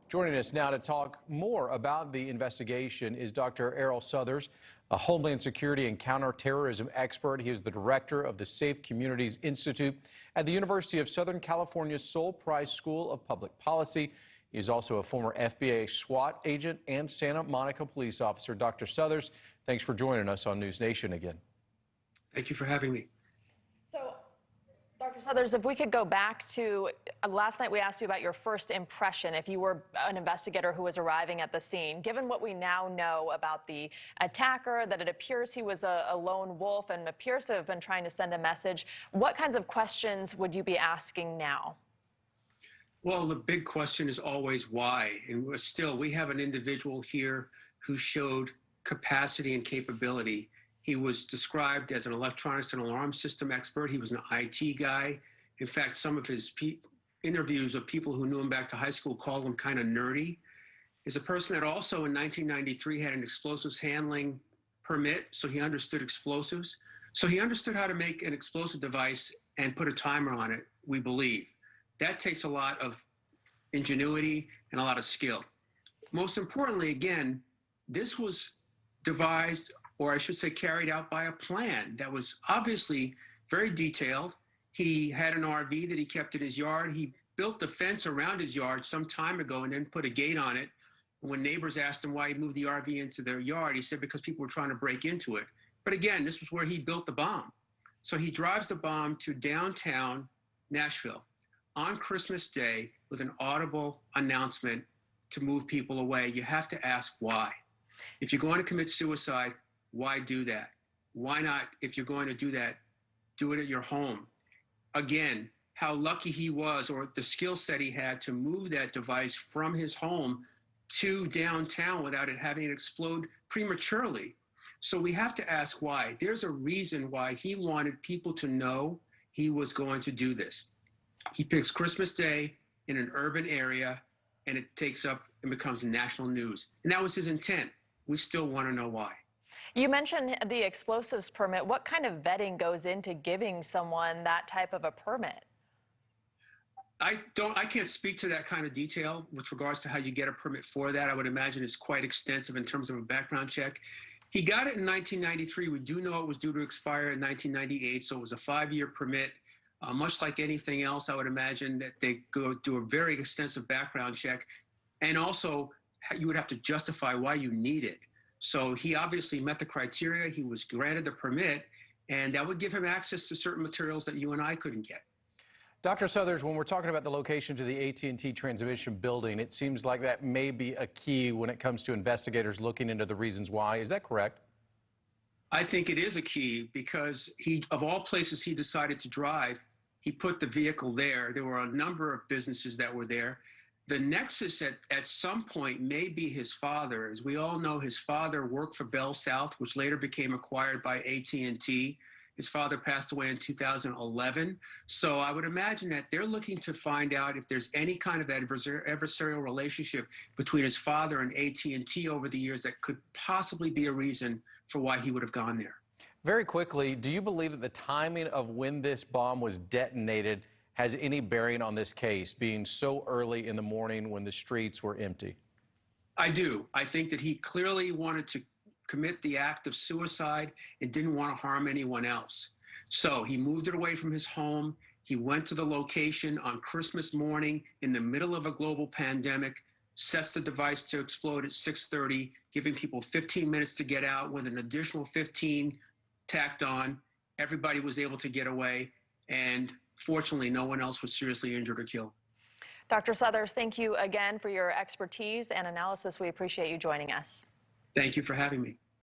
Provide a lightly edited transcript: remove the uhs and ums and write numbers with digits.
Joining us now to talk more about the investigation is Dr. Erroll Southers, a Homeland Security and counterterrorism expert. He is the director of the Safe Communities Institute at the University of Southern California's Sol Price School of Public Policy. He is also a former FBI SWAT agent and Santa Monica police officer. Dr. Southers, thanks for joining us on News Nation again. Thank you for having me. So, Dr. Southers, if we could go back to last night, we asked you about your first impression if you were an investigator who was arriving at the scene. Given what we now know about the attacker, that it appears he was a lone wolf and appears to have been trying to send a message, what kinds of questions would you be asking now? Well, the big question is always why. And we have an individual here who showed capacity and capability. He was described as an electronics and alarm system expert. He was an IT guy. In fact, some of his interviews of people who knew him back to high school called him kind of nerdy. He's a person that also in 1993 had an explosives handling permit, so he understood explosives. So he understood how to make an explosive device and put a timer on it, we believe. That takes a lot of ingenuity and a lot of skill. Most importantly, again, this was devised, or I should say carried out by a plan that was obviously very detailed. He had an RV that he kept in his yard. He built the fence around his yard some time ago and then put a gate on it. When neighbors asked him why he moved the RV into their yard, he said because people were trying to break into it. But again, this was where he built the bomb. So he drives the bomb to downtown Nashville on Christmas Day with an audible announcement to move people away. You have to ask why. If you're going to commit suicide, why do that? Why not, if you're going to do that, do it at your home? Again, how lucky he was, or the skill set he had to move that device from his home to downtown without it having it explode prematurely. So we have to ask why. There's a reason why he wanted people to know he was going to do this. He picks Christmas Day in an urban area, and it takes up and becomes national news. And that was his intent. We still want to know why. You mentioned the explosives permit. What kind of vetting goes into giving someone that type of a permit? I can't speak to that kind of detail with regards to how you get a permit for that. I would imagine it's quite extensive in terms of a background check. He got it in 1993. We do know it was due to expire in 1998, so it was a 5-year permit. Much like anything else, I would imagine that they go do a very extensive background check. And also, you would have to justify why you need it. So he obviously met the criteria. He was granted the permit, and that would give him access to certain materials that you and I couldn't get. Dr. Southers, when we're talking about the location to the AT&T transmission building, it seems like that may be a key when it comes to investigators looking into the reasons why. Is that correct? I think it is a key because of all places he decided to drive, he put the vehicle there. There were a number of businesses that were there. The nexus at some point may be his father. As we all know, his father worked for Bell South, which later became acquired by AT&T. His father passed away in 2011. So I would imagine that they're looking to find out if there's any kind of adversarial relationship between his father and AT&T over the years that could possibly be a reason for why he would have gone there. Very quickly, do you believe that the timing of when this bomb was detonated has any bearing on this case, being so early in the morning when the streets were empty? I do. I think that he clearly wanted to commit the act of suicide and didn't want to harm anyone else. So he moved it away from his home. He went to the location on Christmas morning in the middle of a global pandemic, sets the device to explode at 6:30, giving people 15 minutes to get out with an additional 15 tacked on. Everybody was able to get away, and fortunately, no one else was seriously injured or killed. Dr. Southers, thank you again for your expertise and analysis. We appreciate you joining us. Thank you for having me.